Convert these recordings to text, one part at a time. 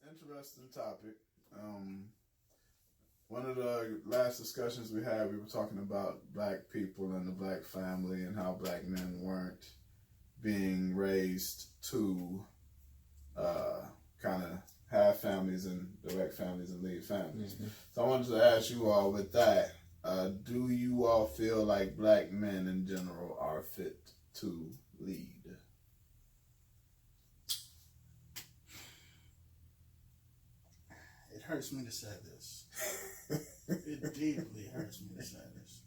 interesting topic. One of the last discussions we had, we were talking about black people and the black family and how black men weren't being raised to kind of have families and direct families and lead families. Mm-hmm. So I wanted to ask you all with that, do you all feel like black men in general are fit to lead? It hurts me to say this. It deeply hurts me to say this.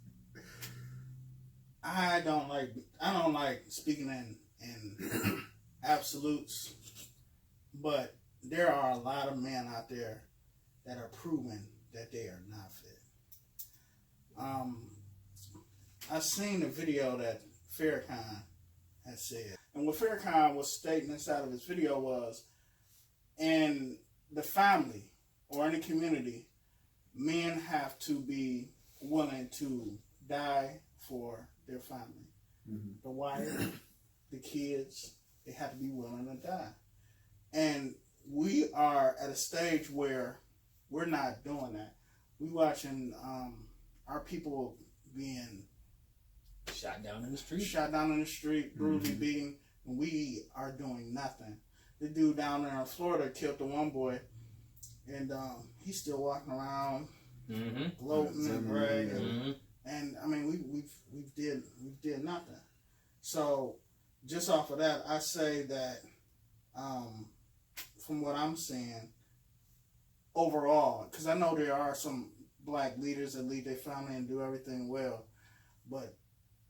I don't like speaking in absolutes, but there are a lot of men out there that are proven that they are not fit. I seen the video that Farrakhan had said, and what Farrakhan was stating inside of his video was, in the family or in the community, men have to be willing to die for their family. Mm-hmm. The wife, the kids, they have to be willing to die. And we are at a stage where we're not doing that. We watching our people being shot down in the street, brutally mm-hmm. beaten, and we are doing nothing. The dude down there in Florida killed the one boy, and he's still walking around, mm-hmm. gloating and bragging. Mm-hmm. And I mean, we did nothing. So just off of that, I say that from what I'm seeing overall, because I know there are some black leaders that lead their family and do everything well, but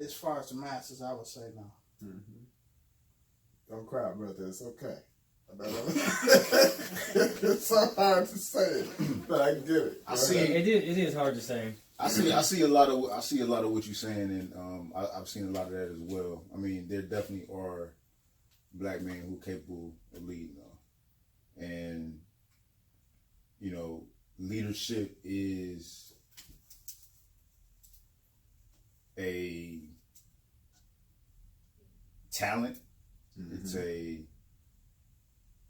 as far as the masses, I would say no. Mm-hmm. Don't cry, brother. It's okay. It's so hard to say it, but I get it. I see it is hard to say. I see a lot of what you're saying, and I've seen a lot of that as well. I mean, there definitely are black men who are capable of leading, and leadership is a talent. Mm-hmm. It's a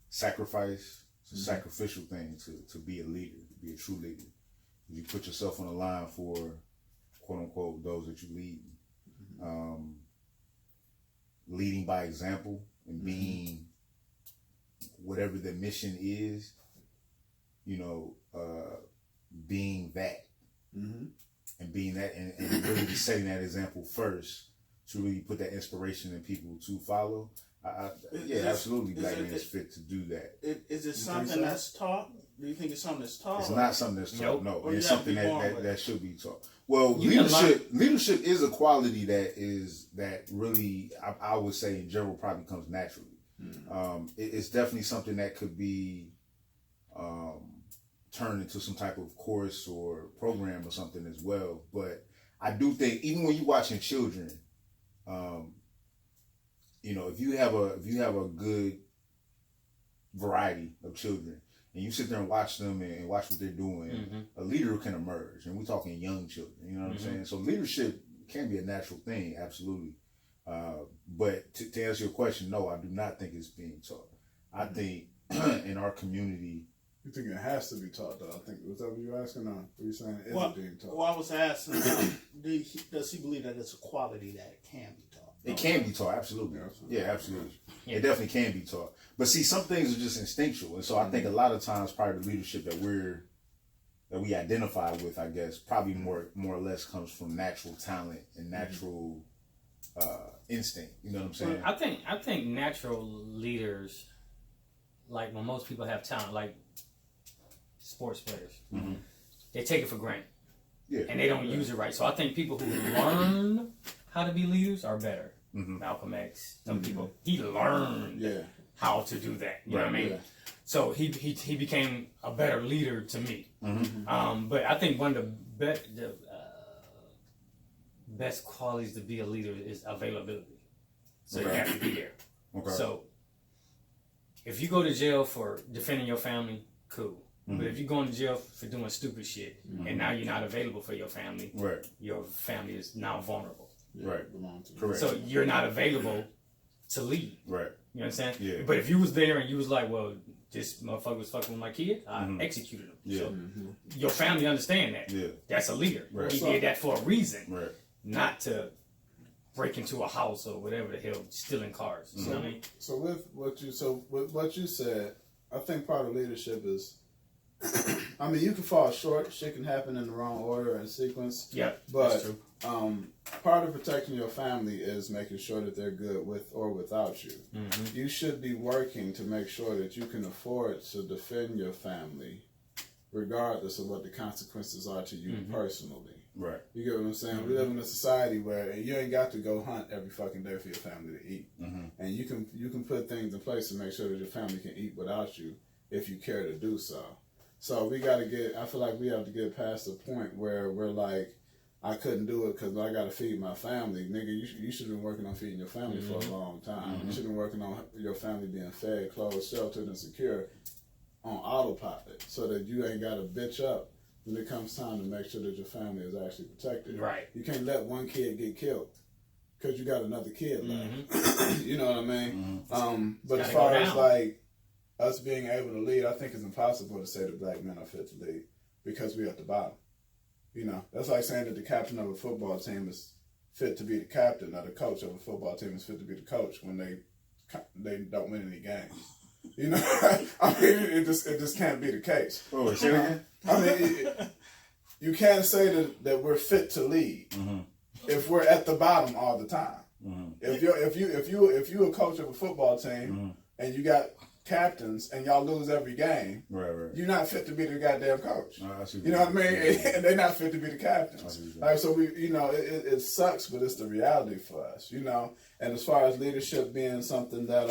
sacrifice. It's a mm-hmm. sacrificial thing to be a leader, to be a true leader. You put yourself on the line for, quote unquote, those that you lead. Mm-hmm. Leading by example and being whatever the mission is, being that. Mm-hmm. And being that and really setting that example first to really put that inspiration in people to follow. Absolutely, black men is fit to do that. Is it something that's taught? Do you think it's something that's taught? It's not something that's taught. No, it's something that should be taught. Well, leadership is a quality that really I would say in general probably comes naturally. Mm-hmm. It's definitely something that could be turned into some type of course or program or something as well. But I do think even when you're watching children, if you have a good variety of children and you sit there and watch them and watch what they're doing, mm-hmm. a leader can emerge. And we're talking young children, you know what mm-hmm. I'm saying? So leadership can be a natural thing, absolutely. But to answer your question, no, I do not think it's being taught. I think in our community... You think it has to be taught, though? I think, was that what you were asking? Or were you saying it isn't being taught? Well, I was asking, does he believe that it's a quality that can be taught? It can be taught, absolutely. Yeah, absolutely. Yeah. It definitely can be taught. But see, some things are just instinctual. And so I think a lot of times part of the leadership that we identify with, I guess, probably more or less comes from natural talent and natural instinct. You know what I'm saying? I think natural leaders, like when most people have talent, like sports players, mm-hmm. they take it for granted. Yeah. And they don't use it right. So I think people who learn how to be leaders are better. Mm-hmm. Malcolm X, some mm-hmm. people, he learned how to do that. You know what I mean? Yeah. So he became a better leader to me. Mm-hmm. But I think one of the best qualities to be a leader is availability. So you have to be there. Okay. So if you go to jail for defending your family, cool. Mm-hmm. But if you're going to jail for doing stupid shit mm-hmm. and now you're not available for your family, right. your family is now vulnerable. Right. Correct. So you're not available to lead. Right. You know what I'm saying? Yeah. But if you was there and you was like, well, this motherfucker was fucking with my kid, I executed him. Yeah. So your family understand that. Yeah. That's a leader. Right. He did that for a reason, Right. not to break into a house or whatever the hell, stealing cars. You know what I mean? So with what you said, I think part of leadership is, I mean, you can fall short. Shit can happen in the wrong order and sequence. Yeah, but that's true. Part of protecting your family is making sure that they're good with or without you. Mm-hmm. You should be working to make sure that you can afford to defend your family, regardless of what the consequences are to you personally. Right. You get what I'm saying? We live in a society where you ain't got to go hunt every fucking day for your family to eat, and you can put things in place to make sure that your family can eat without you if you care to do so. So we got to get. I feel like we have to get past the point where we're like, I couldn't do it because I got to feed my family, nigga. You should have been working on feeding your family for a long time. You should have been working on your family being fed, clothed, sheltered, and secure on autopilot, so that you ain't got to bitch up when it comes time to make sure that your family is actually protected. Right. You can't let one kid get killed because you got another kid left. You know what I mean? But as far as like us being able to lead, I think it's impossible to say that black men are fit to lead because we're at the bottom. You know, that's like saying that the captain of a football team is fit to be the captain, or the coach of a football team is fit to be the coach when they don't win any games. You know, I mean, it just can't be the case. Oh, say that again? I mean, you can't say that we're fit to lead if we're at the bottom all the time. If you a coach of a football team and you got captains and y'all lose every game, right. You're not fit to be the goddamn coach. You know what I mean? And they're not fit to be the captains. Like, so we, you know, it sucks, but it's the reality for us, you know. And as far as leadership being something that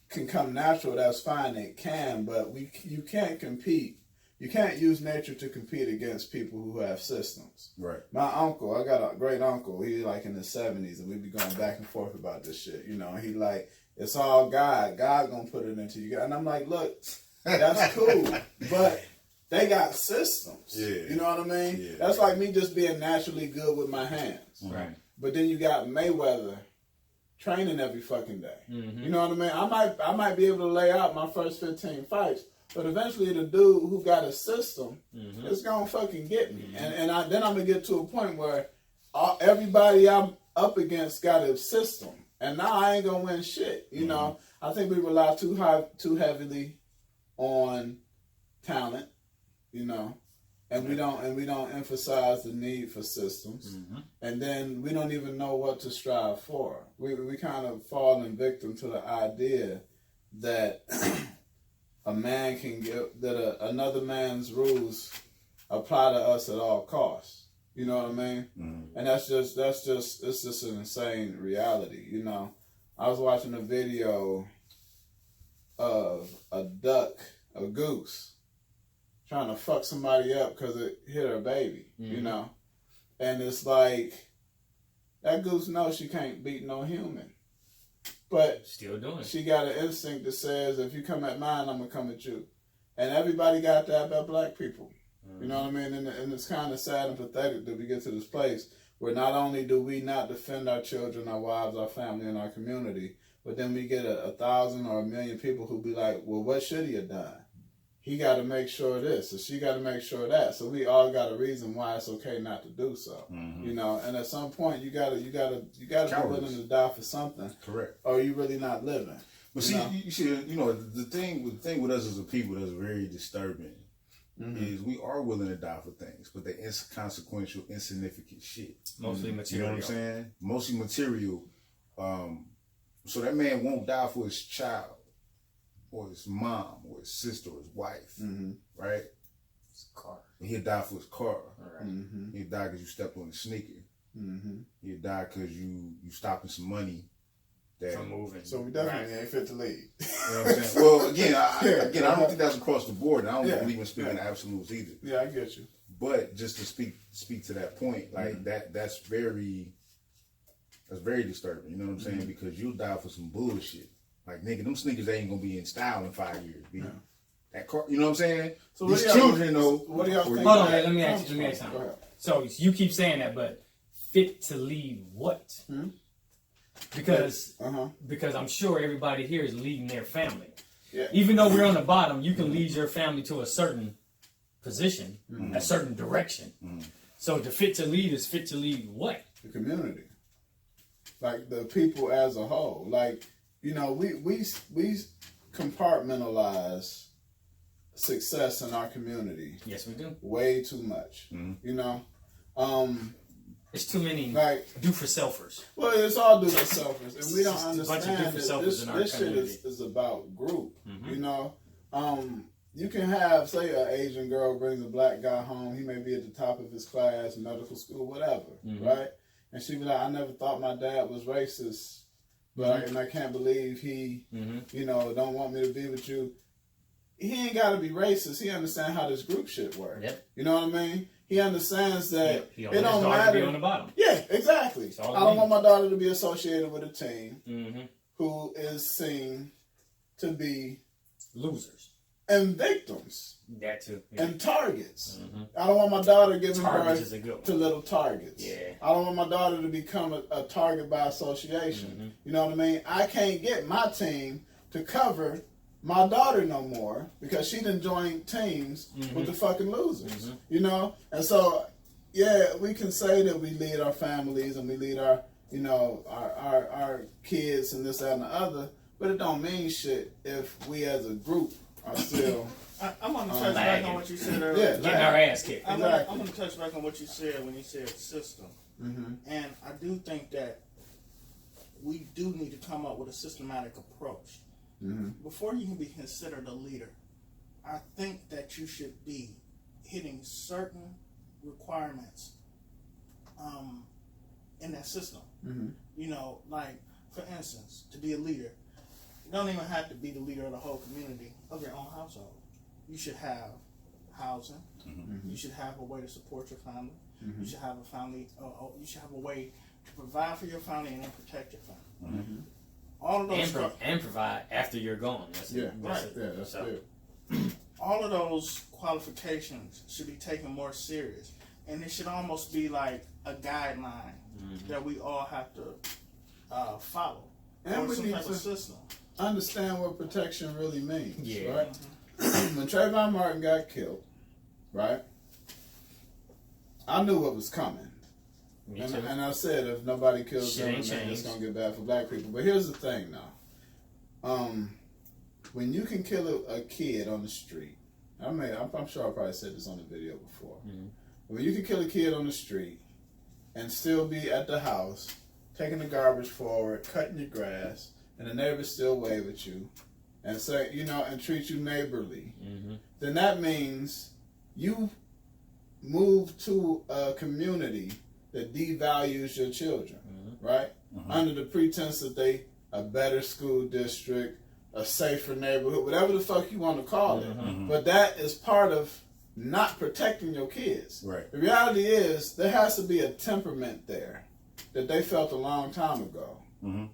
can come natural, that's fine, it can, but you can't compete. You can't use nature to compete against people who have systems. Right. My uncle, I got a great uncle, he like in his 70s, and we be going back and forth about this shit. You know, he like, it's all God. God gonna put it into you. And I'm like, look, that's cool, but they got systems. Yeah. You know what I mean? Yeah. That's like me just being naturally good with my hands. Right. But then you got Mayweather training every fucking day. You know what I mean? I might be able to lay out my first 15 fights, but eventually the dude who got a system is gonna fucking get me. And then I'm gonna get to a point where everybody I'm up against got a system. And now I ain't gonna win shit. You know, I think we rely too heavily on talent, you know, and we don't emphasize the need for systems. And then we don't even know what to strive for. We kind of fallen victim to the idea that a man can get another man's rules apply to us at all costs. You know what I mean? And it's just an insane reality, you know. I was watching a video of a goose, trying to fuck somebody up because it hit her baby, you know. And it's like, that goose knows she can't beat no human. But still doing it. She got an instinct that says, if you come at mine, I'm going to come at you. And everybody got that about black people. You know what I mean? And it's kind of sad and pathetic that we get to this place where not only do we not defend our children, our wives, our family, and our community, but then we get 1,000 or 1,000,000 people who be like, well, what should he have done? He got to make sure this, or she got to make sure that. So we all got a reason why it's okay not to do so. You know, and at some point you gotta be willing to die for something. Correct. Or you really not living. But you see, the thing with us as a people that's very disturbing is we are willing to die for things, but they're inconsequential, insignificant shit. Mostly material. You know what I'm saying? Mostly material. So that man won't die for his child, or his mom, or his sister, or his wife, right? His car. He'll die for his car. Right. He'll die because you stepped on his sneaker. He'll die because you stopping some money. From moving. So we definitely ain't fit to lead. You know what I'm saying? Well, again, I don't think that's across the board, and I don't believe in speaking in absolutes either. Yeah, I get you. But just to speak to that point, like that's very disturbing. You know what I'm saying? Because you'll die for some bullshit. Like, nigga, them sneakers ain't gonna be in style in 5 years. Yeah. That car, you know what I'm saying? So these children know. What do y'all think? Hold on, let me ask you something. So you keep saying that, but fit to lead what? because because I'm sure everybody here is leading their family. Yeah. Even though we're on the bottom, you can lead your family to a certain position, a certain direction. So the fit to lead is fit to lead what? The community, like the people as a whole. Like, you know, we compartmentalize success in our community. Yes, we do. Way too much. You know, it's too many do for selfers. Well, it's all do for selfers, and we don't understand that this shit is about group. You know, you can have, say, an Asian girl brings a black guy home. He may be at the top of his class, medical school, whatever, right? And she be like, I never thought my dad was racist, but and I can't believe he, you know, don't want me to be with you. He ain't got to be racist. He understands how this group shit works. Yep. You know what I mean? He understands that it don't matter. To be on the bottom. Yeah, exactly. I don't want my daughter to be associated with a team who is seen to be losers and victims. That too. Yeah. And targets. I don't want my daughter giving birth to little targets. Yeah. I don't want my daughter to become a target by association. You know what I mean? I can't get my team to cover my daughter no more because she done joined teams with the fucking losers. You know? And so, yeah, we can say that we lead our families and we lead our, you know, our kids and this, that, and the other, but it don't mean shit if we as a group are still... I'm going to touch back on what you said earlier. Yeah, getting our ass kicked. I'm going to touch back on what you said when you said system. And I do think that we do need to come up with a systematic approach. Before you can be considered a leader, I think that you should be hitting certain requirements in that system. You know, like, for instance, to be a leader, you don't even have to be the leader of the whole community of your own household. You should have housing. You should have a way to support your family. You should have a family. You should have a way to provide for your family and then protect your family. All of those and provide after you're gone. That's it. All of those qualifications should be taken more serious, and it should almost be like a guideline that we all have to follow. And we need to understand what protection really means. Right? When Trayvon Martin got killed, right? I knew what was coming. And I said, if nobody kills them, it's going to get bad for black people. But here's the thing now. When you can kill a kid on the street, I'm sure I probably said this on the video before. When you can kill a kid on the street and still be at the house, taking the garbage forward, cutting your grass, and the neighbors still wave at you and say, you know, and treat you neighborly, then that means you move to a community that devalues your children, right? Under the pretense that they a better school district, a safer neighborhood, whatever the fuck you want to call it. But that is part of not protecting your kids. Right. The reality is there has to be a temperament there that they felt a long time ago,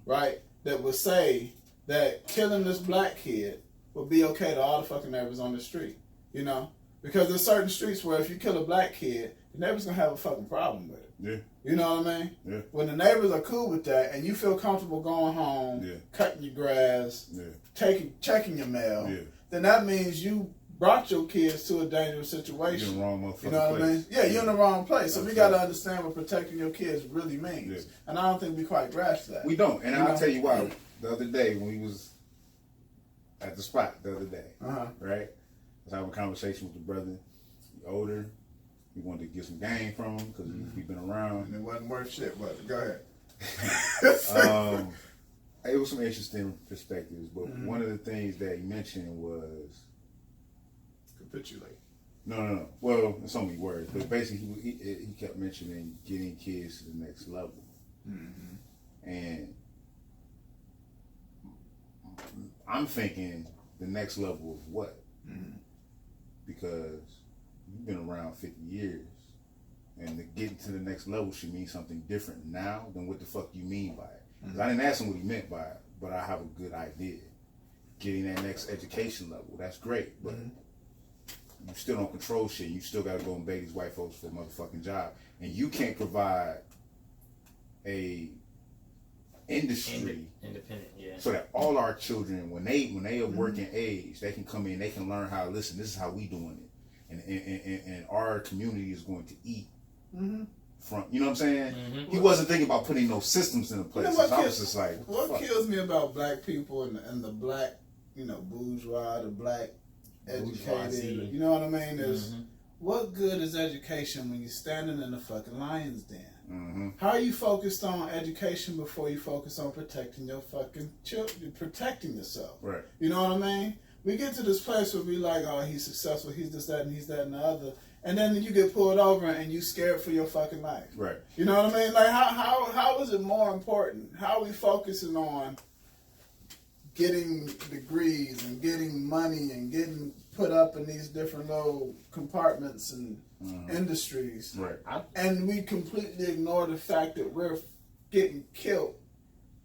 right? That would say that killing this black kid would be okay to all the fucking neighbors on the street, you know? Because there's certain streets where if you kill a black kid, the neighbor's gonna have a fucking problem with it. Yeah. You know what I mean? Yeah. When the neighbors are cool with that and you feel comfortable going home, cutting your grass, checking your mail, then that means you brought your kids to a dangerous situation. You're in the wrong motherfucking You know what I mean? Yeah, you're in the wrong place. So we got to understand what protecting your kids really means. Yeah. And I don't think we quite grasp that. We don't. And I'll tell you why. The other day when we was at the spot the other day, right? I was having a conversation with the brother, older. We wanted to get some game from him because we've been around. And it wasn't worth shit, but go ahead. It was some interesting perspectives, but one of the things that he mentioned was capitulate. No. Well, it's only words, but basically he kept mentioning getting kids to the next level, and I'm thinking the next level of what? Because you've been around 50 years, and to get to the next level should mean something different now than what the fuck you mean by it. Because I didn't ask him what he meant by it, but I have a good idea. Getting that next education level, that's great, but you still don't control shit. You still got to go and beg these white folks for a motherfucking job, and you can't provide a industry. Independent, yeah. So that all our children, when they are working age, they can come in, they can learn how. Listen, this is how we doing it, and our community is going to eat from. You know what I'm saying? He wasn't thinking about putting no systems into place. You know I was just like, what kills me about black people and the black, bourgeois, the black educated, you know what I mean? Is what good is education when you're standing in the fucking lion's den? How are you focused on education before you focus on protecting your fucking children, protecting yourself? Right. You know what I mean? We get to this place where we like, oh, he's successful, he's this, that, and he's that, and the other. And then you get pulled over and you scared for your fucking life. Right. You know what I mean? Like, how is it more important? How are we focusing on getting degrees and getting money and getting put up in these different little compartments and industries? Right. And we completely ignore the fact that we're getting killed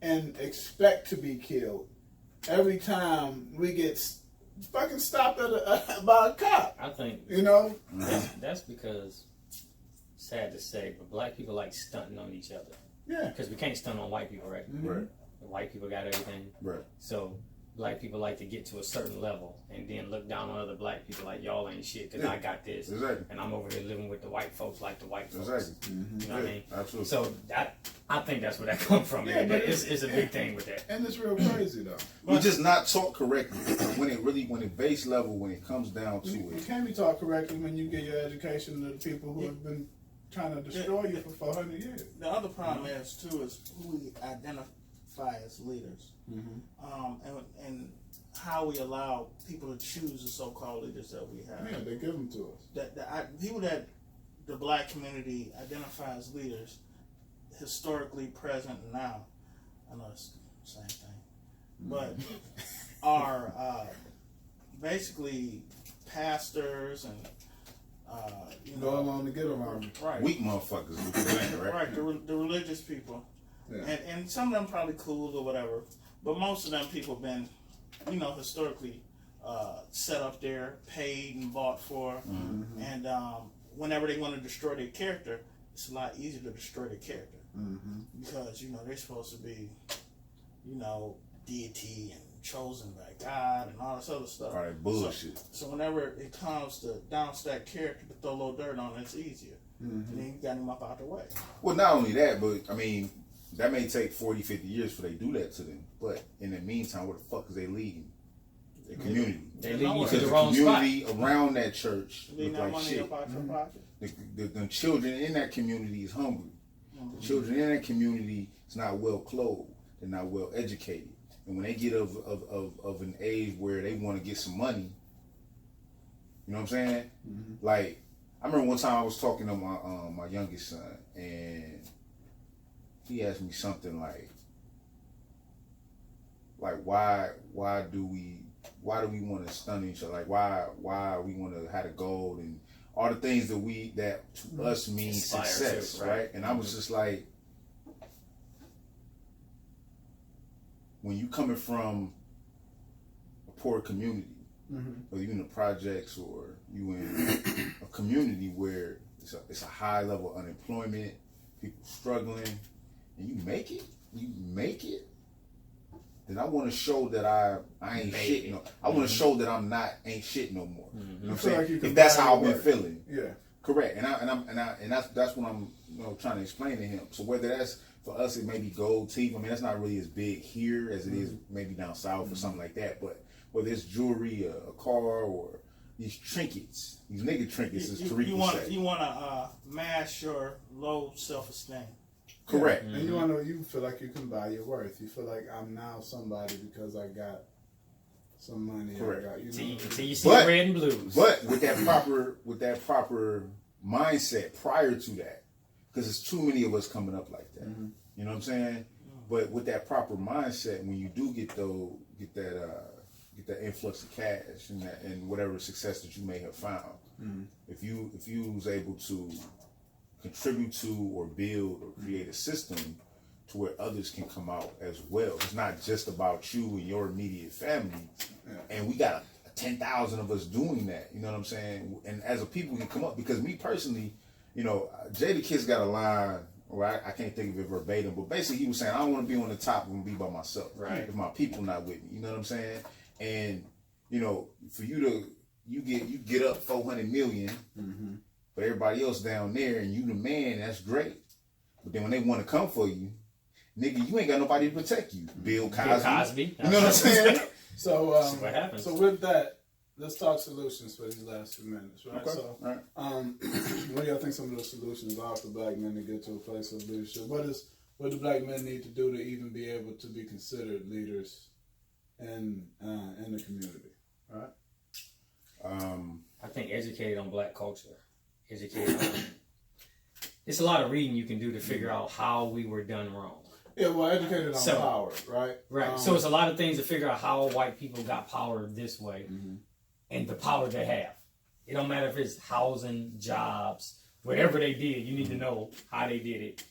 and expect to be killed every time we get fucking stopped by a cop. I think that's because, sad to say, but black people like stunting on each other. Yeah. Because we can't stunt on white people, right? Right. The white people got everything. Right. So black people like to get to a certain level and then look down on other black people like y'all ain't shit because I got this. Exactly. And I'm over here living with the white folks like the white folks. Exactly. You know what I mean? Absolutely. So I think that's where that comes from. Yeah, but it's a big thing with that. And it's real crazy though. We're just not taught correctly when it base level, when it comes down to You it. can't be taught correctly when you get your education to the people who have been trying to destroy you for 400 years. The other problem is too is who we identify as leaders, and how we allow people to choose the so-called leaders that we have. Yeah, they give them to us. People that the black community identify as leaders, historically present and now, I know it's the same thing, but are basically pastors and Go along to get around. right, Weak motherfuckers, right? right, the religious people, Yeah. and some of them probably cool or whatever, but most of them people been, historically set up there, paid and bought for, and whenever they want to destroy their character, it's a lot easier to destroy their character because they're supposed to be, deity and chosen by God and all this other stuff. All right, bullshit. So whenever it comes to downstack character to throw a little dirt on, it's easier. And then you got him up out the way. Well, not only that, but I mean, that may take 40, 50 years for they do that to them. But in the meantime, where the fuck is they leading? The community. They lead you to Because the the wrong spot. community around that church Leaving look that like money shit. up out your pocket. The children in that community is hungry. The children in that community is not well clothed. They're not well educated. And when they get of an age where they want to get some money, you know what I'm saying? Like, I remember one time I was talking to my youngest son, and he asked me something like why do we want to stun each other? Like why we want to have a goal and all the things that to us mean Inspire success, to, right? And I was just like, when you coming from a poor community, or you in the projects, or you in a community where it's a high level of unemployment, people struggling, and you make it, then I want to show that I ain't shit. I want to show that ain't shit no more. You know what I'm saying? Like you can if that's buy how I've your been work. feeling. Yeah. Correct, and that's what I'm trying to explain to him. So whether that's for us, it may be gold teeth. I mean, that's not really as big here as it is maybe down south or something like that. But whether it's jewelry, a car, or these trinkets, these nigga trinkets, as Tariq You would want say. you want to mask your low self-esteem. Correct. And you feel like you can buy your worth. You feel like I'm now somebody because I got some money. Correct. I got, Till you see But- red and blues. But with that proper mindset prior to that, because there's too many of us coming up like that. You know what I'm saying? But with that proper mindset, when you do get that influx of cash and whatever success that you may have found, if you was able to contribute to or build or create a system to where others can come out as well. It's not just about you and your immediate family. And we got 10,000 of us doing that. You know what I'm saying? And as a people, we can come up, because me personally, Jadakiss got a line or I can't think of it verbatim, but basically he was saying, I don't want to be on the top, I want to be by myself. Right. If my people not with me, you know what I'm saying? And, you know, for you to, you get up 400 million, but everybody else down there and you the man, that's great. But then when they want to come for you, nigga, you ain't got nobody to protect you. Bill Cosby. You know what I'm saying? So, what happens. So with that, let's talk solutions for these last few minutes, right? Okay. So, All right. what do y'all think some of the solutions are for black men to get to a place of leadership? What do black men need to do to even be able to be considered leaders in the community? All right. I think educated on black culture. Educated on. It's a lot of reading you can do to figure out how we were done wrong. Yeah, well, educated on power, right? Right. So it's a lot of things to figure out how white people got power this way and the power they have. It don't matter if it's housing, jobs, whatever they did, you need to know how they did it,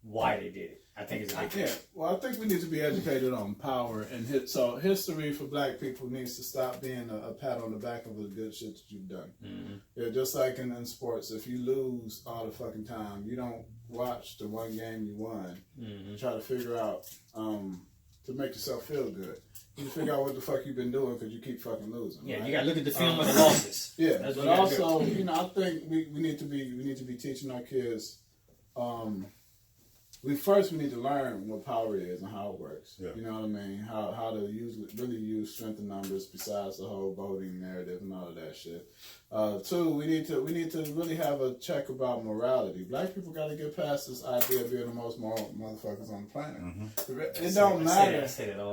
why they did it. I think it's a big Yeah, well, I think we need to be educated on power and so history for black people needs to stop being a pat on the back of the good shit that you've done. Yeah, just like in sports, if you lose all the fucking time, you don't watch the one game you won. Try to figure out to make yourself feel good. You figure out what the fuck you've been doing because you keep fucking losing. Yeah, right? you gotta look at the film of the losses. Yeah, That's but what you also, gotta do. you know, I think we need to be teaching our kids. We need to learn what power is and how it works. Yeah. You know what I mean? How to really use strength in numbers besides the whole voting narrative and all of that shit. Two, we need to really have a check about morality. Black people got to get past this idea of being the most moral motherfuckers on the planet. It don't matter.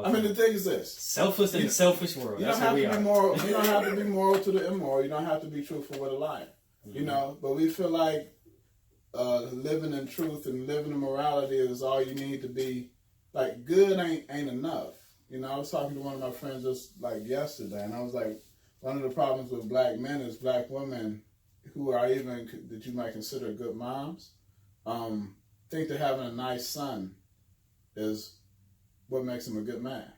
I mean, the thing is this: selfless in a selfish world. you That's don't have what we to be are. moral. You don't have to be moral to the immoral. You don't have to be truthful with a liar. You know, but we feel like living in truth and living in morality is all you need to be. Like, good ain't enough. You know, I was talking to one of my friends just like yesterday, and I was like, one of the problems with black men is black women who are even that you might consider good moms think that having a nice son is what makes him a good man.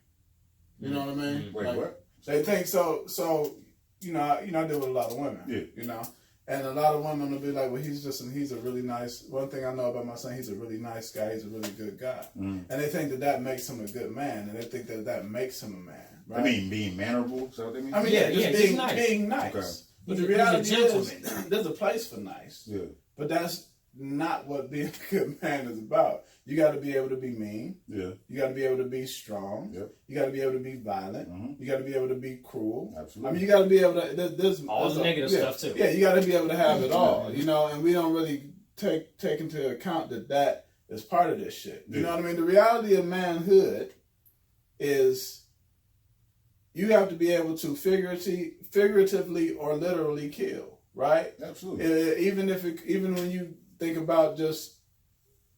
You know what I mean? Wait, like, what? They think so. You know, I deal with a lot of women. Yeah. You know. And a lot of women will be like, well, he's a really nice, one thing I know about my son, he's a really nice guy, he's a really good guy. And they think that makes him a good man, and they think that makes him a man. Right? I mean, being mannerable, is that what they mean? I mean, just being nice. Okay. But He's the reality a is, gentleman. there's a place for nice. Yeah. But that's not what being a good man is about. You got to be able to be mean. Yeah. You got to be able to be strong. Yep. You got to be able to be violent. You got to be able to be cruel. Absolutely. I mean, you got to be able to. There's all the negative stuff too. Yeah, you got to be able to have it all. You know, and we don't really take into account that is part of this shit. You know what I mean? The reality of manhood is you have to be able to figuratively or literally kill. Right? Absolutely. Even when you think about just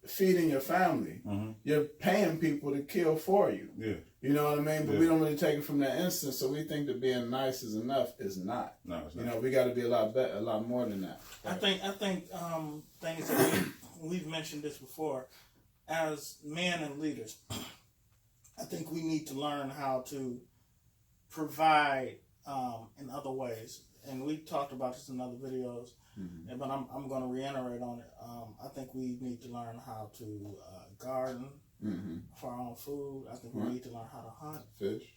feeding your family, you're paying people to kill for you. Yeah. You know what I mean? But we don't really take it from that instance, so we think that being nice is enough. It's not. No, it's not. You know, we got to be a lot more than that. I think things that we've mentioned this before, as men and leaders, I think we need to learn how to provide in other ways. And we talked about this in other videos, but I'm going to reiterate on it. I think we need to learn how to garden for our own food. I think we need to learn how to hunt,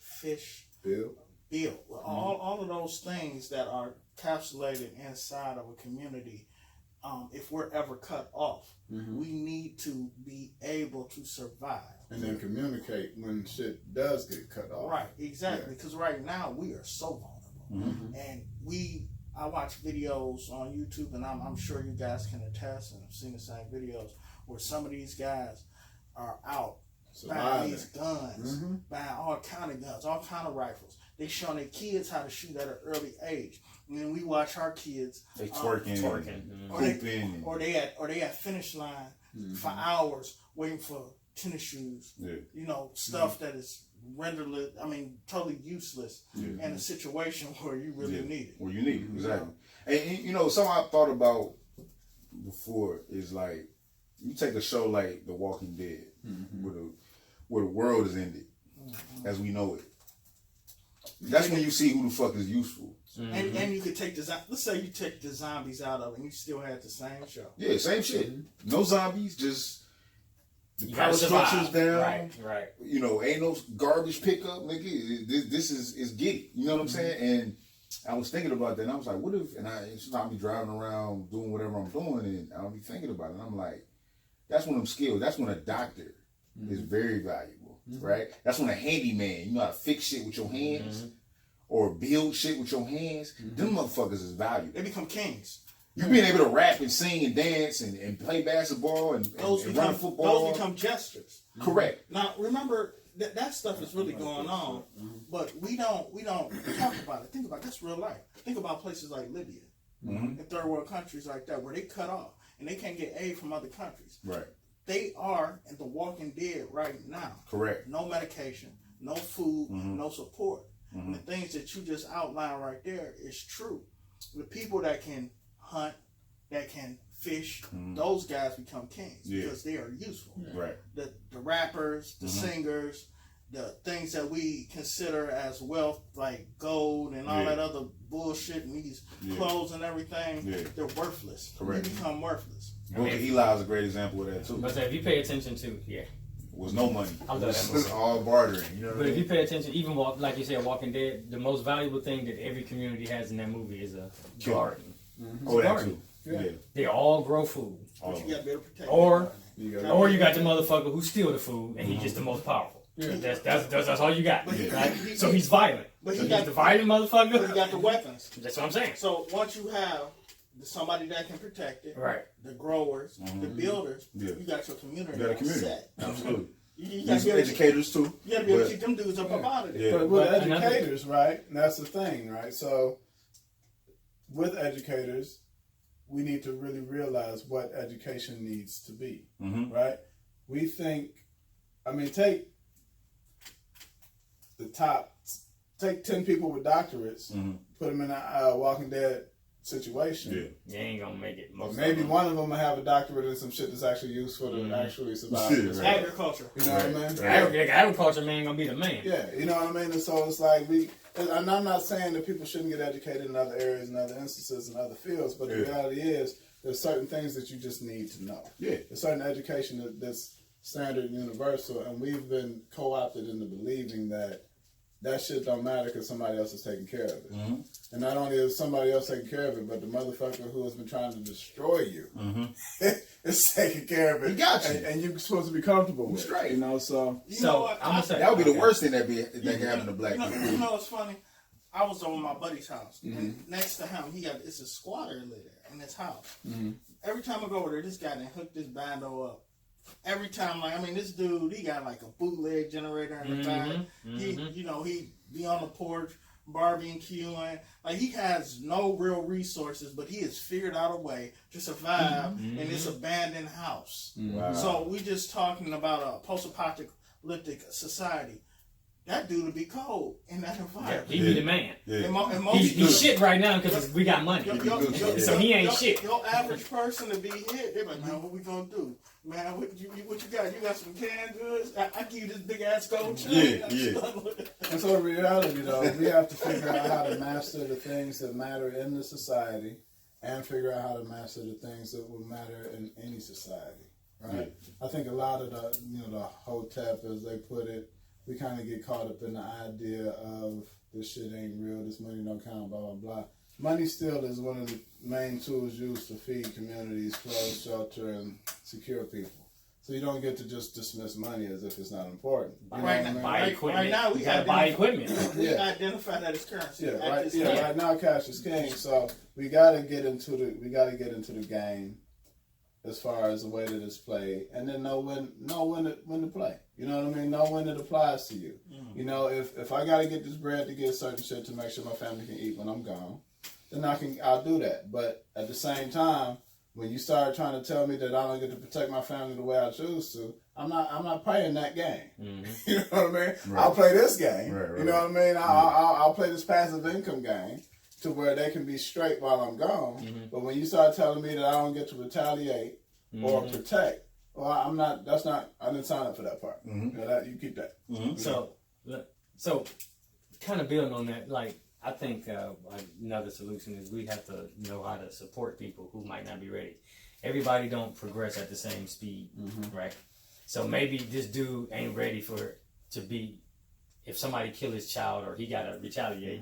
fish, build. All of those things that are encapsulated inside of a community. If we're ever cut off, we need to be able to survive. And then communicate when shit does get cut off. Right, exactly. Because right now we are so vulnerable. And I watch videos on YouTube, and I'm sure you guys can attest, and I've seen the same videos, where some of these guys are out buying these guns, buying all kind of guns, all kind of rifles. They showing their kids how to shoot at an early age. And then we watch our kids twerking, or they at finish line for hours waiting for tennis shoes. Yeah. You know, stuff that is totally useless in a situation where you really need it. Where you need it, exactly. And you know, something I thought about before is like, you take a show like The Walking Dead, where the world is ended as we know it. That's when you see who the fuck is useful. And you could take let's say you take the zombies out of it and you still had the same show. Yeah, same shit. No zombies, just the You power gotta survive. structures down. Right. You know, ain't no garbage pickup, nigga. This is get it. You know what I'm saying? And I was thinking about that, and I was like, what if? And I'll be driving around doing whatever I'm doing, and I'll be thinking about it. And I'm like, that's when I'm skilled. That's when a doctor is very valuable, right? That's when a handyman, you know how to fix shit with your hands or build shit with your hands. Them motherfuckers is valuable. They become kings. You being able to rap and sing and dance and play basketball and run football. Those become gestures. Correct. Now remember that stuff is really going on, but we don't talk about it. Think about it. That's real life. Think about places like Libya and third world countries like that where they cut off and they can't get aid from other countries. Right. They are in the Walking Dead right now. Correct. No medication, no food, no support. And the things that you just outlined right there is true. The people that can hunt, that can fish, those guys become kings because they are useful. Right. The rappers, the singers, the things that we consider as wealth, like gold and all that other bullshit and these clothes and everything, they're worthless. Correct. You become worthless. Book of Eli is a great example of that too. But if you pay attention to, Was no money. I love that It movie. was all bartering. You know what But I if mean? you pay attention, even like you said, Walking Dead, the most valuable thing that every community has in that movie is a garden. Oh, that garden. too. Yeah. They all grow food. All But of you it. got to be able to protect Or- it. Or you got the motherfucker who steal the food and he's just the most powerful. That's all you got. But he- Right? he- So he's violent. But So he he's got the violent motherfucker. But he got the weapons. That's what I'm saying. So once you have somebody that can protect it, Right. the growers, the builders, Yeah. you got your community. You got a community. Set. Absolutely. You got These to be able to, educators too. you got to be able to But- keep them dudes up out of there. Yeah. But with But another- educators, right? And that's the thing, right? So with educators, we need to really realize what education needs to be, right? We think, take the top, take 10 people with doctorates, put them in a Walking Dead situation. You ain't gonna make it. Or Most maybe of them. one of them will have a doctorate in some shit that's actually useful to actually survive. Yeah, right. Agriculture. You know what I mean? Agriculture man gonna be the man. Yeah, you know what I mean? And so it's like and I'm not saying that people shouldn't get educated in other areas and other instances and other fields, but the reality is there's certain things that you just need to know. Yeah. There's certain education that's standard and universal, and we've been co-opted into believing that shit don't matter because somebody else is taking care of it. And not only is somebody else taking care of it, but the motherfucker who has been trying to destroy you is taking care of it. He got you. And you're supposed to be comfortable with it. Right. You know, so... You know So what? I'm gonna say That would be the worst thing that can happen to black people. You know what's funny? I was over my buddy's house, and next to him, it's a squatter live there in his house. Every time I go over there, this guy done hooked this bando up. Every time, this dude, he got like a bootleg generator in the back. He be on the porch barbecuing. Like, he has no real resources, but he has figured out a way to survive in this abandoned house. Wow. So we just talking about a post-apocalyptic society. That dude would be cold in that environment. he be the man. Yeah. And most He's shit right now because we got money. So he ain't shit. Your average person to be hit, they're like, man, what we gonna do? Man, what you got? You got some canned goods? I give you this big ass gold chain. And so in reality, though, we have to figure out how to master the things that matter in the society and figure out how to master the things that will matter in any society, right? I think a lot of the hotep, as they put it, we kind of get caught up in the idea of this shit ain't real, this money don't count, blah, blah, blah. Money still is one of the main tools used to feed communities, clothe, shelter, and secure people. So you don't get to just dismiss money as if it's not important. You know what I mean? Buy equipment. Right now, we gotta buy equipment. We identify that as currency. Right now cash is king. So we gotta get into the game as far as the way that it's played, and then know when to play. You know what I mean? Know when it applies to you. You know, if I gotta get this bread to get certain shit to make sure my family can eat when I'm gone, then I'll do that. But at the same time, when you start trying to tell me that I don't get to protect my family the way I choose to, I'm not playing that game. You know what I mean? Right. I'll play this game. Right. You know what I mean? I'll play this passive income game to where they can be straight while I'm gone. But when you start telling me that I don't get to retaliate or protect, well, I didn't sign up for that part. You know, you keep that. So kind of building on that, like, I think another solution is we have to know how to support people who might not be ready. Everybody don't progress at the same speed, right? So maybe this dude ain't ready to be, if somebody kill his child or he got to retaliate,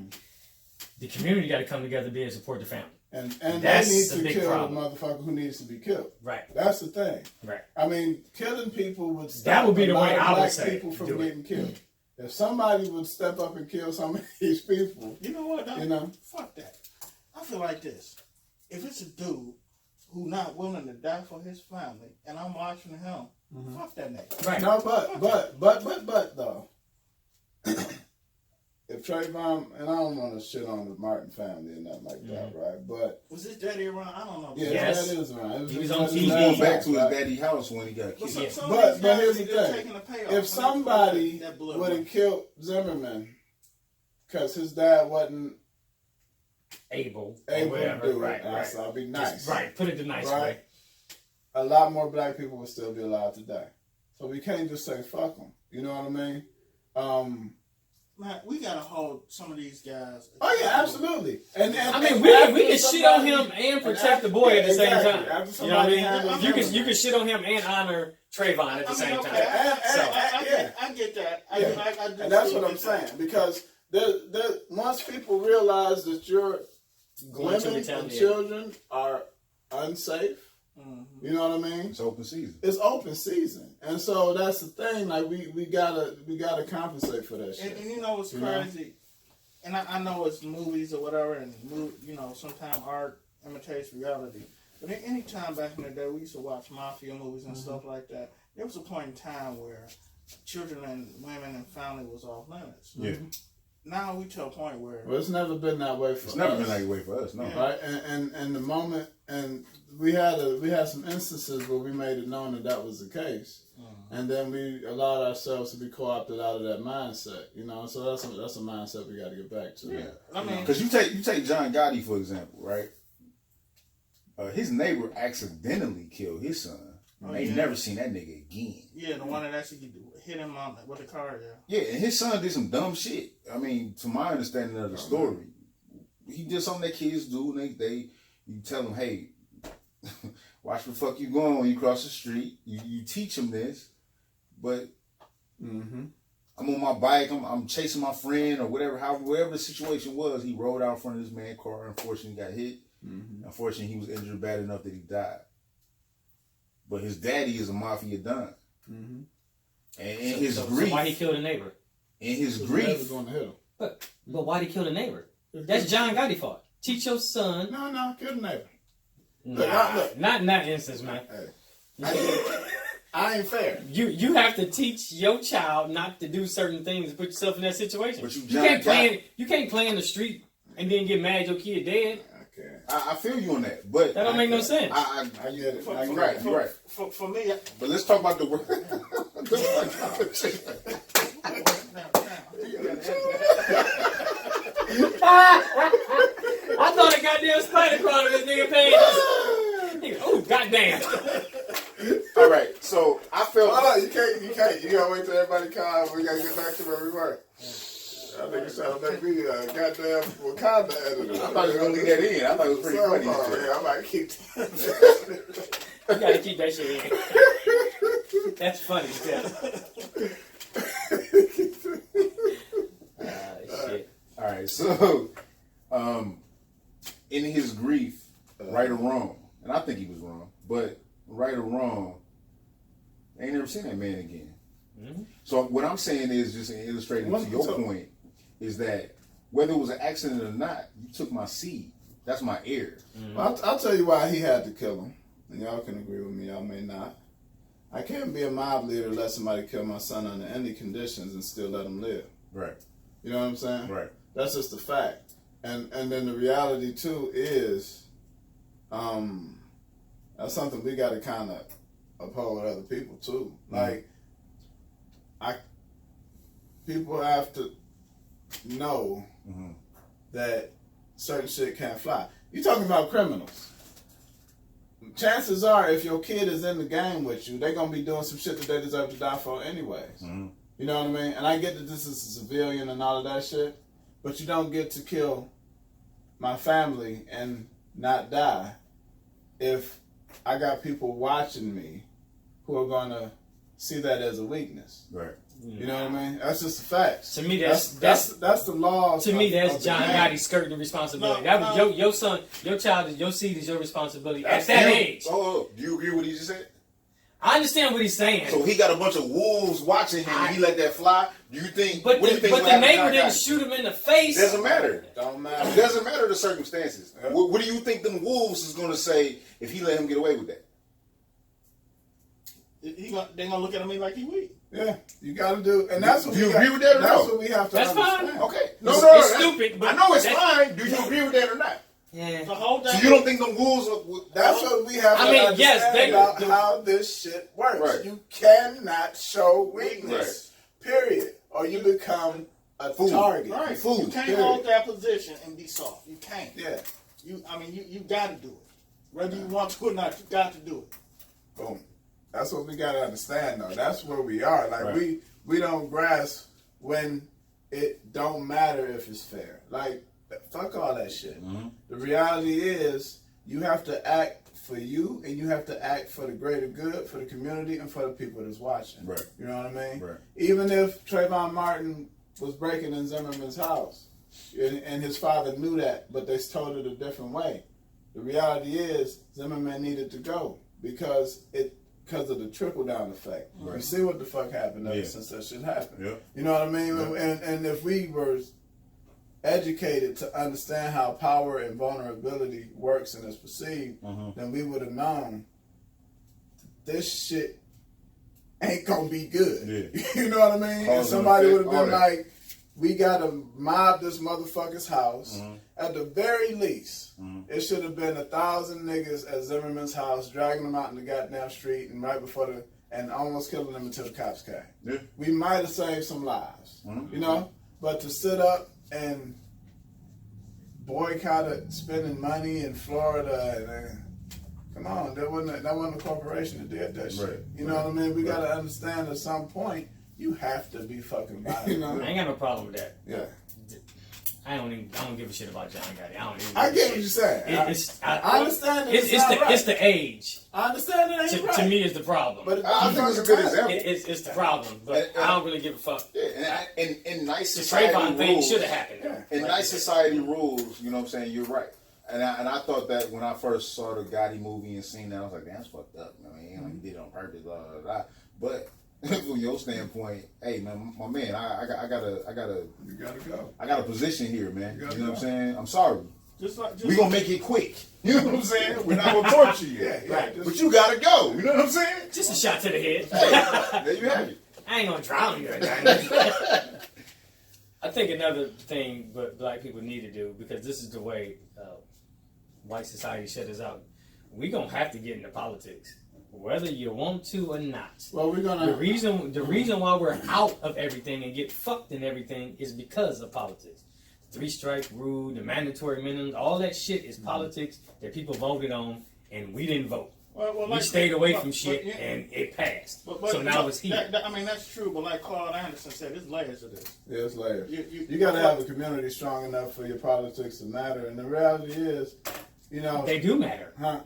the community got to come together to be able to support the family. And that's they need to kill problem. the motherfucker who needs to be killed. Right. That's the thing. Right. I mean, killing people would stop That would be the way a lot I of would black say people from do it. getting killed. If somebody would step up and kill some of these people, You know what? Doc? you know, Fuck that. I feel like this. If it's a dude who not willing to die for his family, and I'm watching him, fuck that nigga. Right. no, but though, if Trayvon, and I don't want to shit on the Martin family and nothing like that, right? But Was his daddy around? I don't know. yeah, Yes. that is right. He was on He was TV. going back to his right? daddy house when he got But, killed. But here's the thing. Taking the payoff. If somebody That blew would him. have killed Zimmerman because his dad wasn't Able able or whatever. to do Right. it, Right. I'll be nice. Just, right. Put it the nice Right. way. A lot more black people would still be allowed to die. So we can't just say fuck them. You know what I mean? Man, we gotta hold some of these guys. Oh yeah, absolutely. And I mean, and we after can shit on somebody- him and protect after- the boy at the same exactly. time. After You know what I somebody mean? handles You Zimmerman. can shit on him and honor Trayvon at the same okay, time. I get that. I do And that's still what I'm get that. saying. Because once people realize that your Going to women and retaliate. children are unsafe, you know what I mean? It's open season. It's open season, and so that's the thing. Like we gotta compensate for that shit. And you know what's You know? crazy? And I know it's movies or whatever, and you know, sometimes art imitates reality. But any time back in the day, we used to watch mafia movies and stuff like that. There was a point in time where children and women and family was off limits. Yeah. Now we to a point where Well, it's never been that way for It's us. never been that way for us, no. Yeah. Right, and the moment, and we had some instances where we made it known that was the case, and then we allowed ourselves to be co-opted out of that mindset, you know. So that's a mindset we got to get back to. Yeah. I mean, Because you take John Gotti, for example, right? His neighbor accidentally killed his son. Oh, They yeah. never seen that nigga again. yeah, the one that actually hit him on with the car. Yeah. Yeah, and his son did some dumb shit. I mean, to my understanding of the story, he did something that kids do, and you tell them, hey, watch the fuck you going when you cross the street. You teach them this, but I'm on my bike, I'm chasing my friend or whatever the situation was. He rode out in front of this man's car. Unfortunately, got hit. Unfortunately, he was injured bad enough that he died. But his daddy is a mafia don. And in his grief, So why he killed a neighbor? in his Never grief, going to hit him. But why did he kill a neighbor? That's John Gotti fault. Teach your son. No, kill the neighbor. Look. Not in that instance, man. I ain't fair. You have to teach your child not to do certain things to put yourself in that situation. But you can't play in the street and then get mad your kid dead. Okay, I feel you on that, but That don't make no sense. I get it. For, I for, get it. You're right. For me, But let's talk about the word. I thought a goddamn spider crawled in this nigga pants. Oh goddamn! All right, so I felt. Hold on, you can't. You gotta wait till everybody calm. We gotta get back to where we were. I think it's trying to make me a goddamn Wakanda editor. I thought you were gonna leave that in. I thought it was pretty funny. Yeah, I might keep that. You gotta keep that shit in. That's funny as hell. Shit. All right, so in his grief, right or wrong, and I think he was wrong, but right or wrong, I ain't never seen that man again. So what I'm saying is, just illustrating to your point, is that whether it was an accident or not, you took my seed. That's my heir. Well, I'll tell you why he had to kill him, and y'all can agree with me. Y'all may not. I can't be a mob leader, let somebody kill my son under any conditions and still let him live. Right. You know what I'm saying? Right. That's just the fact. And then the reality too is, that's something we got to kind of uphold other people too. Like, people have to know that certain shit can't fly. You talking about criminals? Chances are, if your kid is in the game with you, they're gonna be doing some shit that they deserve to die for anyways. You know what I mean? And I get that this is a civilian and all of that shit, but you don't get to kill my family and not die if I got people watching me who are going to see that as a weakness. Right. You know what I mean? That's just a fact. To me, that's the law. To me, that's of the John game. Gotti skirting the responsibility. No, That was your son, your child, your seed is your responsibility That's at that him. age. Oh, do you agree with what he just said? I understand what he's saying. So he got a bunch of wolves watching him, and he let that fly. Do you think? But what do you think the will happen to neighbor John didn't Gotti? shoot him in the face. Doesn't matter. Don't It matter. doesn't matter the circumstances. Yep. What do you think them wolves is going to say if he let him get away with that? They gonna look at me like he weak. Yeah, you got to do, and that's what Do you we agree got, with that or That's no? what we have to That's fine. understand. Okay. No, It's that's stupid, but I know it's that's- fine. Do you agree with that or not? Yeah. The whole So damn you don't think them wolves? That's what we have to I mean, understand yes, they- about how this shit works. Right. You cannot show weakness, period, or you become a Fool. target. right. Fool, You can't period. hold that position and be soft. You can't. Yeah, You got to do it. Whether you want to or not, you got to do it. boom. That's what we got to understand, though. That's where we are. Like, Right. we don't grasp when it don't matter if it's fair. Like, fuck all that shit. Mm-hmm. The reality is you have to act for you, and you have to act for the greater good, for the community, and for the people that's watching. Right. You know what I mean? Right. Even if Trayvon Martin was breaking in Zimmerman's house, and his father knew that, but they told it a different way. The reality is Zimmerman needed to go because of the trickle down effect. Right. You see what the fuck happened ever Yeah. since that shit happened. Yeah. You know what I mean? Yeah. And if we were educated to understand how power and vulnerability works and is perceived, then we would have known this shit ain't gonna be good. Yeah. You know what I mean? Cause And somebody and would have effect, been all that. like, we gotta mob this motherfucker's house. At the very least, it should have been 1,000 niggas at Zimmerman's house, dragging them out in the goddamn street, and right before and almost killing them until the cops came. Yeah. We might have saved some lives, you know. But to sit up and boycott spending money in Florida, and come on, that wasn't a corporation that did that shit. Right. You know what I mean? We gotta understand at some point you have to be fucking violent. You know? I ain't got no problem with that. Yeah. I don't give a shit about John Gotti. I don't even. I give a get shit. what you're saying. I understand that It's it's not right. it's the age. I understand it ain't right. To me, is the problem. But I think it's a good example. It's the problem, but I don't really give a fuck. Yeah, and in nice The society Trayvon thing rules, should have happened. Yeah. in nice society rules, you know what I'm saying? You're right. And I thought that when I first saw the Gotti movie and seen that, I was like, that's fucked up. I mean, like, he did it on purpose, blah, blah, blah. But from your standpoint, hey man, my man, I got You gotta go. a position here, man. You You gotta know what I'm go. saying? I'm sorry. Just We gonna make it quick. You know what I'm saying? We're not gonna torture you. Yeah, Right. just- But you gotta go. You know what I'm saying? Just a shot to the head. Hey, there you have it. I ain't gonna drown you. I think another thing what black people need to do, because this is the way white society shut us out, we gonna have to get into politics, whether you want to or not. Well, we're gonna. The reason why we're out of everything and get fucked in everything is because of politics. 3-strike rule, the mandatory minimums, all that shit is politics that people voted on, and we didn't vote. Well, We stayed away from shit, and it passed. So now it's here. I mean, that's true, but like Claude Anderson said, there's layers of this. Yeah, it's layers. You You gotta have a community strong enough for your politics to matter, and the reality is, you know, They do matter. huh?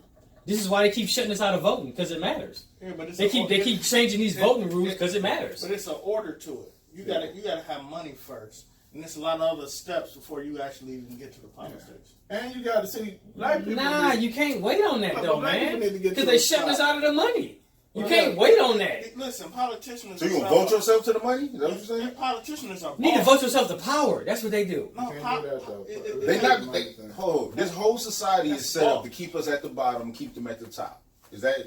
This is why they keep shutting us out of voting, because it matters. Yeah, but it's They keep changing these voting rules because it matters. But it's an order to it. You gotta have money first, and there's a lot of other steps before you actually even get to the politics. And you gotta see black people. Nah, need- you can't wait on that But though, black man. people need to get Because to they a shutting us spot. out of the money. You Well, can't yeah. wait on that. Listen, politicians. So you gonna vote yourself to the money? Is that what you're saying? Politicians are. You need to boss. vote yourself to power. That's what they do. No, You can't po- do that, though. They That's not. my They, thing. hold. This whole society is That's set up false. to keep us at the bottom and keep them at the top. Is that?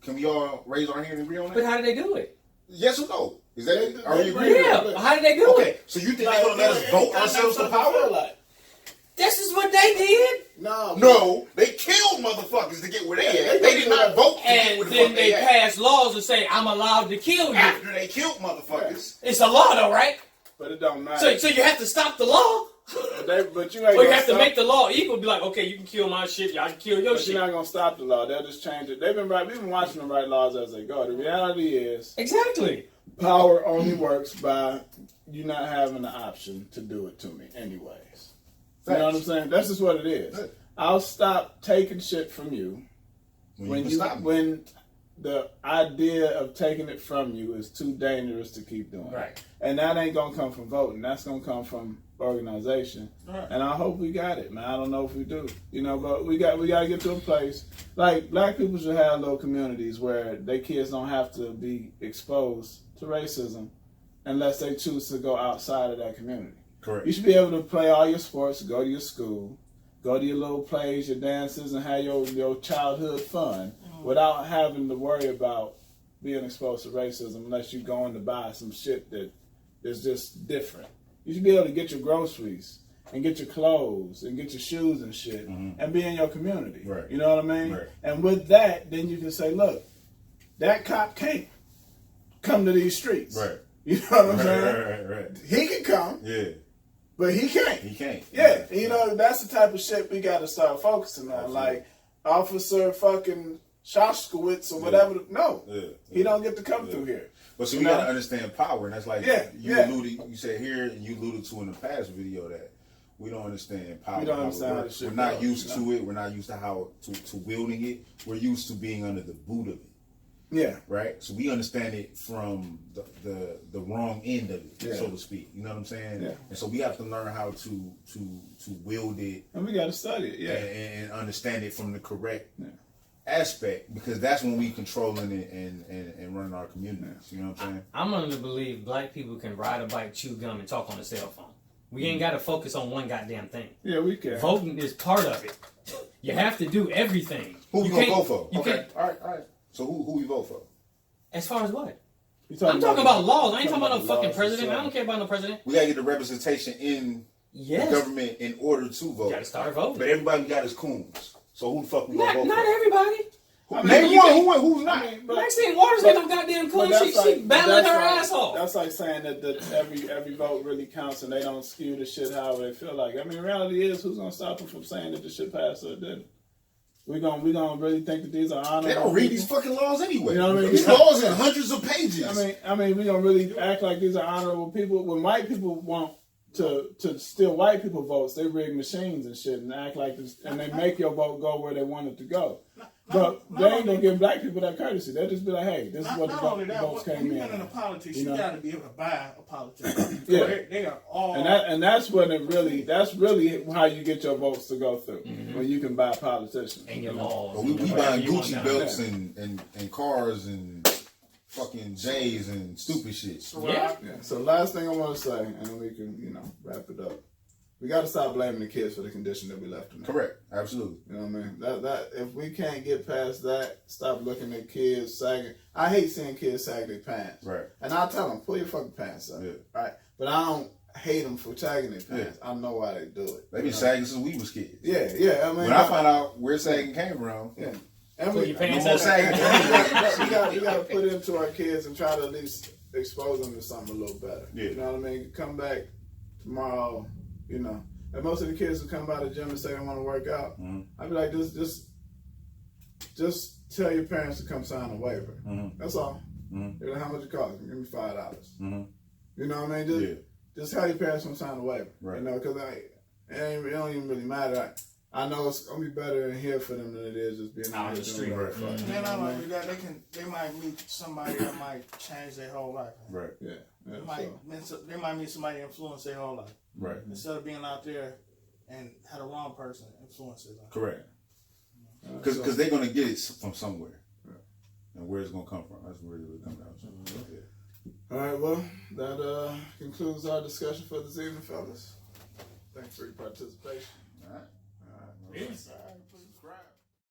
Can we all raise our hand and agree on But that? how do they do it? Yes or no? Is that? Are you Right. agreeing? Yeah, but how do they do Okay. it? So you think they're gonna let us vote ourselves to power? Like, This is what they did. no, No, they killed motherfuckers to get where they at. They did not vote to get And where the then fuck they they at. pass laws that say, I'm allowed to kill you. After they killed motherfuckers. It's a law though, right? but it don't matter. So you have to stop the law? But you ain't Or you gonna have to stop- make the law equal, be like, okay, you can kill my shit, y'all can kill your But shit. you're not gonna stop the law. They'll just change it. We've been watching them write laws as they go. The reality is, Exactly. Power only works by you not having the option to do it to me anyways. You know what I'm saying? That's just what it is. Right. I'll stop taking shit from you when the idea of taking it from you is too dangerous to keep doing. Right. And that ain't gonna come from voting. That's gonna come from organization. Right. And I hope we got it, man. I don't know if we do. You know, but we gotta get to a place like black people should have little communities where their kids don't have to be exposed to racism unless they choose to go outside of that community. Correct. You should be able to play all your sports, go to your school, go to your little plays, your dances, and have your childhood fun without having to worry about being exposed to racism unless you're going to buy some shit that is just different. You should be able to get your groceries and get your clothes and get your shoes and shit and be in your community. Right. You know what I mean? Right. And with that, then you can say, look, that cop can't come to these streets. Right. You know what I'm saying? Right. He can come, Yeah. but he can't. He can't. Yeah, you know, that's the type of shit we got to start focusing on. Absolutely. Like, Officer fucking Shoshkowitz or whatever. No, Yeah. he don't get to come through here. But so You we know? gotta understand power, and that's like you said here, and you alluded to in the past video that we don't understand power. We don't how it understand how works. this shit We're not goes, used to it. We're not used to how to wielding it. We're used to being under the boot of it, Yeah, right? So we understand it from the wrong end of it, Yeah. so to speak. You know what I'm saying? Yeah. And so we have to learn how to wield it and we got to study it. Yeah, and understand it from the correct Yeah. aspect, because that's when we controlling it and running our communities. You know what I'm saying? I'm under the belief black people can ride a bike, chew gum, and talk on a cell phone. We ain't got to focus on one goddamn thing. yeah, we can. Voting is part of it. You have to do everything. Who we You gonna can't- vote for? You Okay, can't. all right. So who we vote for? As far as what? You I'm talking about laws. I ain't talking talking about no about fucking laws president. I themselves. don't care about no president. We gotta get the representation in Yes. the government in order to vote. You gotta start voting. But everybody got his coons. So who the fuck we gonna vote Not for? everybody. I mean, Name you one. can't- Who's not? I mean, but- Maxine Waters ain't no goddamn but coon. that's She battling her like, ass off. That's like saying that every vote really counts and they don't skew the shit however they feel like. I mean, reality is, who's gonna stop them from saying that the shit passed or it didn't? We gonna really think that these are honorable. They don't read people? these fucking laws anyway. You know what I mean? These laws in hundreds of pages. I mean, we gonna really act like these are honorable people. When white people want to steal white people votes, they rig machines and shit and act like this, and they make your vote go where they want it to go. But they ain't gonna give black people that courtesy. They'll just be like, hey, this is what the votes when came you in. get into politics, You you know? got to be able to buy a politician. Yeah. They are all. And that's when that's really how you get your votes to go through. When you can buy politicians. And your laws. But we Whatever buying you want Gucci done. belts and cars and fucking J's and stupid shit. Yeah. Yeah. So last thing I want to say, and then we can wrap it up. We got to stop blaming the kids for the condition that we left them in. Correct. Absolutely. You know what I mean? That if we can't get past that, stop looking at kids sagging. I hate seeing kids sag their pants. Right. And I'll tell them, pull your fucking pants up. Yeah. Right. But I don't hate them for sagging their pants. I know why they do it. They been sagging since we was kids. Yeah. I mean, When I found out where sagging came from, yeah. And Pull we, your pants no more up. sagging. we got to put into our kids and try to at least expose them to something a little better. Yeah. You know what I mean? Come back tomorrow, And most of the kids who come by the gym and say they want to work out, I'd be like, just tell your parents to come sign a waiver. That's all. You're like, how much it cost? Give me $5. You know what I mean? Just tell your parents to come sign a waiver. Right. Because it don't even really matter. I know it's gonna be better in here for them than it is just being Out out in the here street. doing work. And not only that, they might meet somebody that might change their whole life. right, Yeah. They might meet somebody that influence their whole life. right, Instead of being out there and had a wrong person influence their life. correct. Because they're gonna get it from somewhere, and where it's gonna come from. That's really what it comes down to. Yeah. All right, well, that concludes our discussion for this evening, fellas. Thanks for your participation. All right.